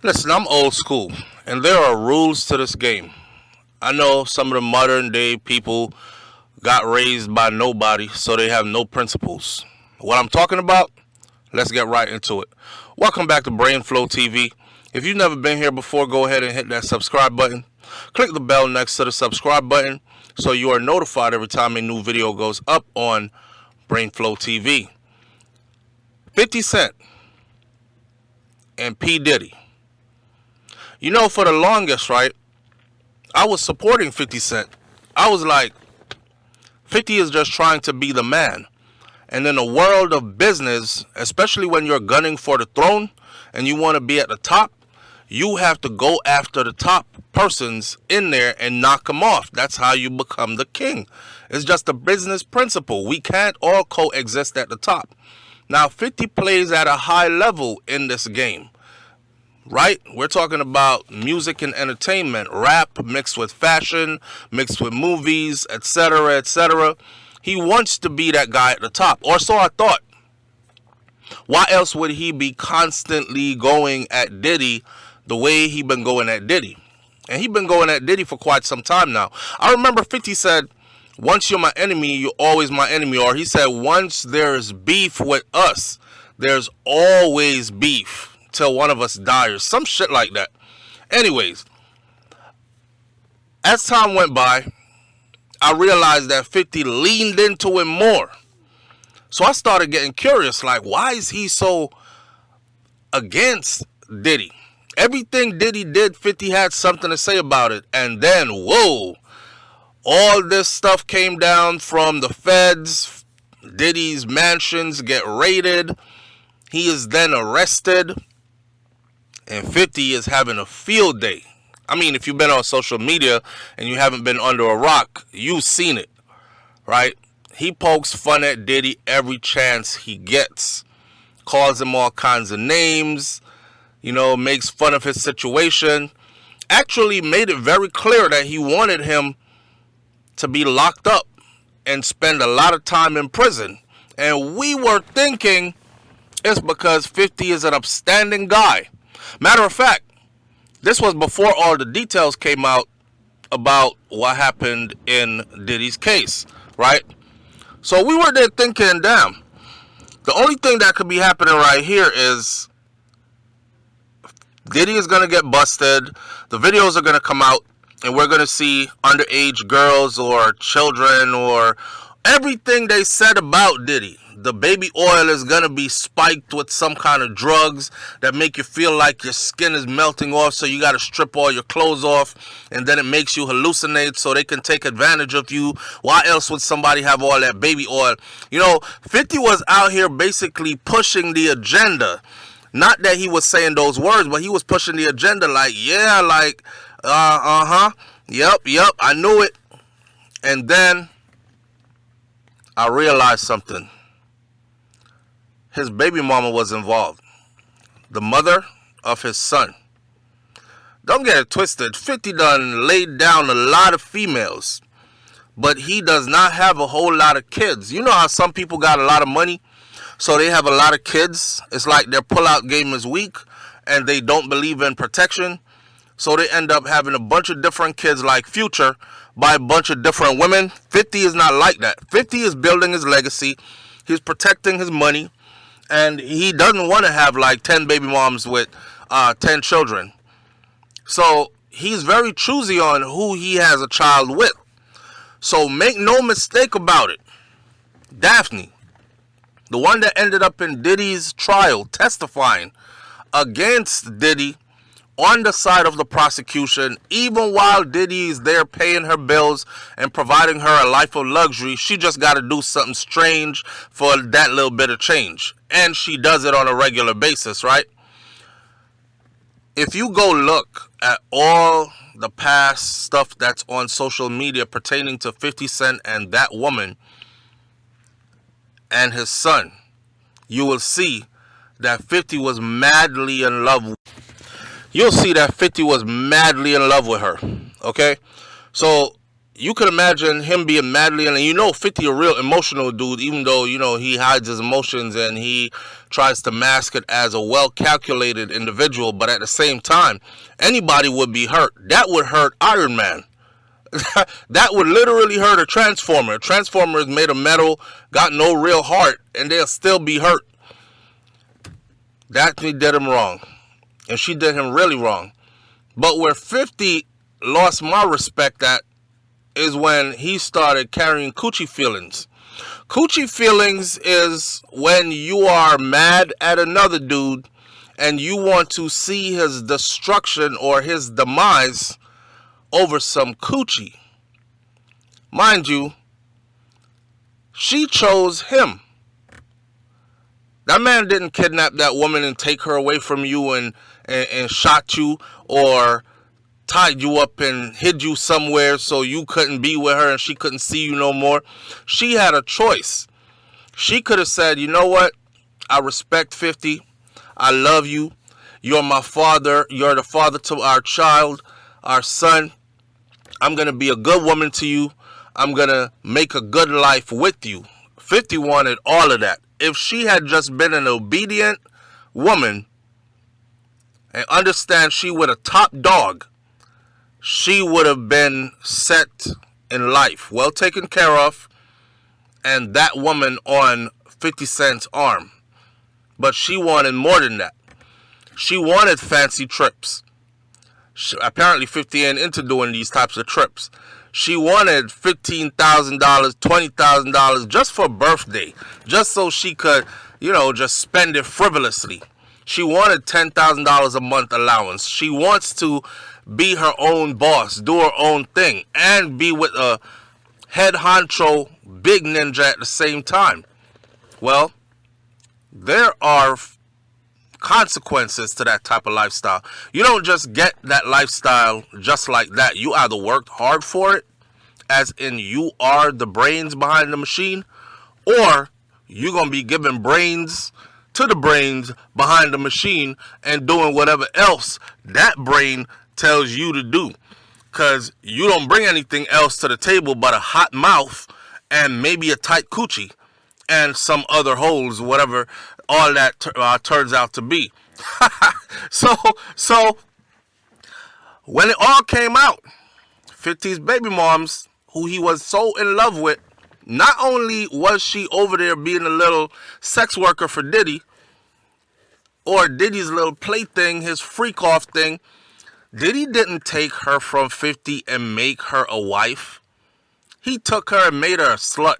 Listen, I'm old school, and there are rules to this game. I know some of the modern day people got raised by nobody, so they have no principles. What I'm talking about, let's get right into it. Welcome back to BrainFLoTv. If you've never been here before, go ahead and hit that subscribe button. Click the bell next to the subscribe button so you are notified every time a new video goes up on BrainFLoTv. 50 Cent and P. Diddy. You know, for the longest, right, I was supporting 50 Cent. I was like, 50 is just trying to be the man. And in the world of business, especially when you're gunning for the throne and you want to be at the top, you have to go after the top persons in there and knock them off. That's how you become the king. It's just a business principle. We can't all coexist at the top. Now, 50 plays at a high level in this game, right? We're talking about music and entertainment, rap mixed with fashion, mixed with movies, etc., etc. He wants to be that guy at the top, or so I thought. Why else would he be constantly going at Diddy the way he been going at Diddy? And he been going at Diddy for quite some time now. I remember 50 said, once you're my enemy, you're always my enemy. Or he said, once there's beef with us, there's always beef till one of us dies, or some shit like that. Anyways, as time went by, I realized that 50 leaned into him more. So I started getting curious, like, why is he so against Diddy? Everything Diddy did, 50 had something to say about it. And then, whoa, all this stuff came down from the feds. Diddy's mansions get raided. He is then arrested. And 50 is having a field day. I mean, if you've been on social media and you haven't been under a rock, you've seen it, right? He pokes fun at Diddy every chance he gets. Calls him all kinds of names, makes fun of his situation. Actually made it very clear that he wanted him to be locked up and spend a lot of time in prison. And we were thinking it's because 50 is an upstanding guy. Matter of fact, this was before all the details came out about what happened in Diddy's case, right? So we were there thinking, damn, the only thing that could be happening right here is Diddy is going to get busted, the videos are going to come out, and we're going to see underage girls or children or everything they said about Diddy. The baby oil is going to be spiked with some kind of drugs that make you feel like your skin is melting off, so you got to strip all your clothes off, and then it makes you hallucinate so they can take advantage of you. Why else would somebody have all that baby oil? 50 was out here basically pushing the agenda. Not that he was saying those words, but he was pushing the agenda like, yeah, like, yep, I knew it. And then I realized something. His baby mama was involved. The mother of his son. Don't get it twisted. 50 done laid down a lot of females. But he does not have a whole lot of kids. You know how some people got a lot of money, so they have a lot of kids? It's like their pullout game is weak and they don't believe in protection. So they end up having a bunch of different kids like Future by a bunch of different women. 50 is not like that. 50 is building his legacy. He's protecting his money. And he doesn't want to have like 10 baby moms with 10 children. So he's very choosy on who he has a child with. So make no mistake about it. Daphne, the one that ended up in Diddy's trial testifying against Diddy on the side of the prosecution, even while Diddy is there paying her bills and providing her a life of luxury, she just got to do something strange for that little bit of change. And she does it on a regular basis, right? If you go look at all the past stuff that's on social media pertaining to 50 Cent and that woman and his son, you will see that 50 was madly in love with you'll see that 50 was madly in love with her. Okay? So you can imagine him being madly, and 50 a real emotional dude, even though, he hides his emotions and he tries to mask it as a well-calculated individual, but at the same time, anybody would be hurt. That would hurt Iron Man. That would literally hurt a Transformer. A Transformer is made of metal, got no real heart, and they'll still be hurt. Daphne did him wrong, and she did him really wrong. But where 50 lost my respect at is when he started carrying coochie feelings. Coochie feelings is when you are mad at another dude and you want to see his destruction or his demise over some coochie. Mind you, she chose him. That man didn't kidnap that woman and take her away from you and shot you, or tied you up and hid you somewhere so you couldn't be with her and she couldn't see you no more. She had a choice. She could have said, you know what? I respect 50. I love you. You're my father. You're the father to our child, our son. I'm going to be a good woman to you. I'm going to make a good life with you. 50 wanted all of that. If she had just been an obedient woman and understand she was a top dog, she would have been set in life, well taken care of, and that woman on 50 Cent's arm. But she wanted more than that. She wanted fancy trips. Apparently 50 ain't into doing these types of trips. She wanted $15,000, $20,000 just for birthday, just so she could, just spend it frivolously. She wanted $10,000 a month allowance. She wants to be her own boss, do her own thing, and be with a head honcho big ninja at the same time. Well, there are consequences to that type of lifestyle. You don't just get that lifestyle just like that. You either worked hard for it, as in you are the brains behind the machine, or you're going to be giving brains to the brains behind the machine and doing whatever else that brain tells you to do. Because you don't bring anything else to the table but a hot mouth and maybe a tight coochie and some other holes, whatever all that turns out to be. So when it all came out, 50's baby moms, who he was so in love with, not only was she over there being a little sex worker for Diddy, or Diddy's little plaything, his freak off thing, Diddy didn't take her from 50 and make her a wife. He took her and made her a slut.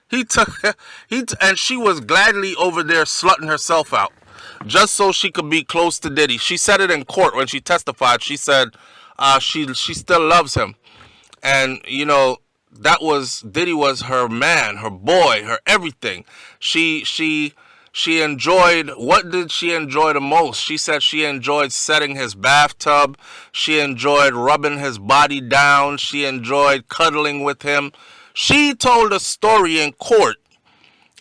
And she was gladly over there slutting herself out just so she could be close to Diddy. She said it in court when she testified. She said she still loves him. And, Diddy was her man, her boy, her everything. She enjoyed, what did she enjoy the most? She said she enjoyed setting his bathtub. She enjoyed rubbing his body down. She enjoyed cuddling with him. She told a story in court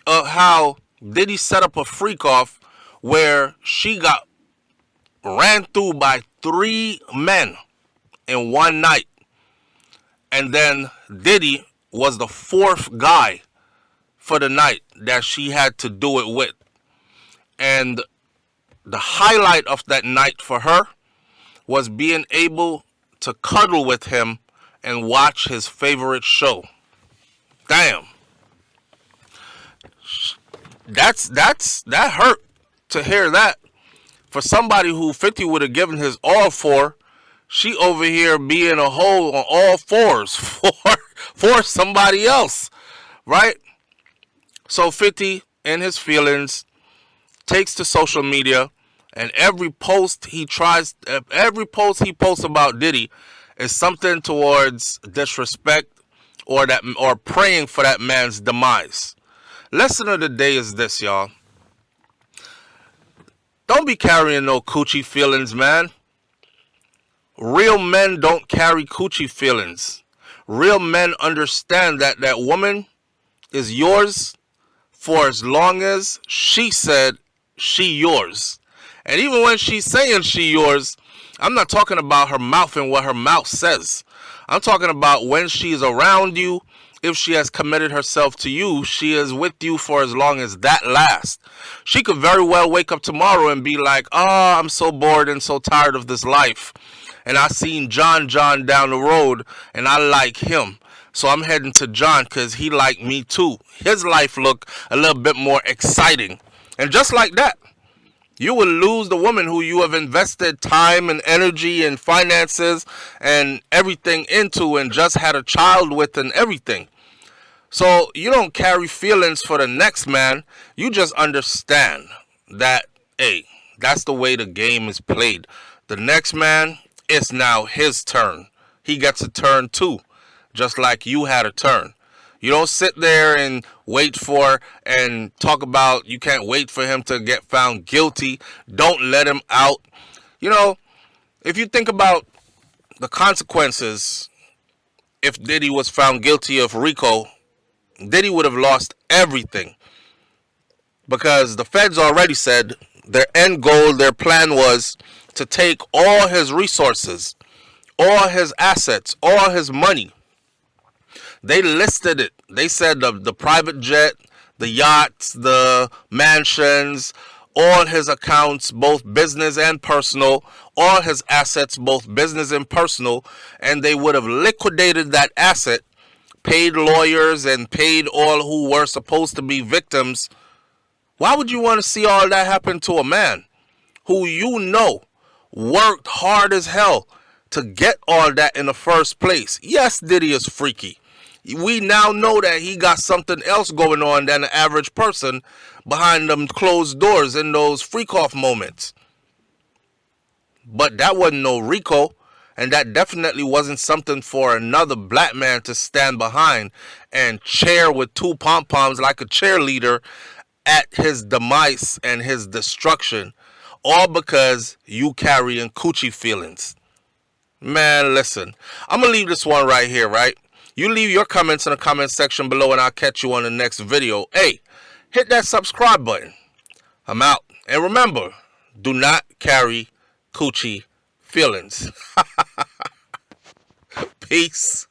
of how Diddy set up a freak off where she got ran through by 3 men in one night. And then Diddy was the 4th guy for the night that she had to do it with. And the highlight of that night for her was being able to cuddle with him and watch his favorite show. Damn. That hurt to hear that. For somebody who 50 would have given his all for, she over here being a hoe on all fours for somebody else, right? So 50 in his feelings takes to social media, and every post he posts about Diddy is something towards disrespect or praying for that man's demise. Lesson of the day is this, y'all. Don't be carrying no coochie feelings, man. Real men don't carry coochie feelings. Real men understand that that woman is yours for as long as she said she yours. And even when she's saying she yours, I'm not talking about her mouth and what her mouth says. I'm talking about when she's around you. If she has committed herself to you, she is with you for as long as that lasts. She could very well wake up tomorrow and be like, oh, I'm so bored and so tired of this life. And I seen John down the road and I like him. So I'm heading to John because he liked me too. His life looked a little bit more exciting. And just like that, you will lose the woman who you have invested time and energy and finances and everything into and just had a child with and everything. So you don't carry feelings for the next man. You just understand that, hey, that's the way the game is played. The next man, it's now his turn. He gets a turn too, just like you had a turn. You don't sit there and wait for and talk about you can't wait for him to get found guilty. Don't let him out. You know, if you think about the consequences, if Diddy was found guilty of RICO, Diddy would have lost everything because the feds already said their end goal, their plan was to take all his resources, all his assets, all his money. They listed it. They said the private jet, the yachts, the mansions, all his accounts, both business and personal, all his assets, both business and personal, and they would have liquidated that asset, paid lawyers and paid all who were supposed to be victims. Why would you want to see all that happen to a man who you know worked hard as hell to get all that in the first place? Yes, Diddy is freaky. We now know that he got something else going on than the average person behind them closed doors in those freak off moments. But that wasn't no RICO, and that definitely wasn't something for another black man to stand behind and cheer with two pom-poms like a cheerleader at his demise and his destruction, all because you carrying coochie feelings. Man, listen, I'm going to leave this one right here, right? You leave your comments in the comment section below and I'll catch you on the next video. Hey, hit that subscribe button. I'm out. And remember, do not carry coochie feelings. Peace.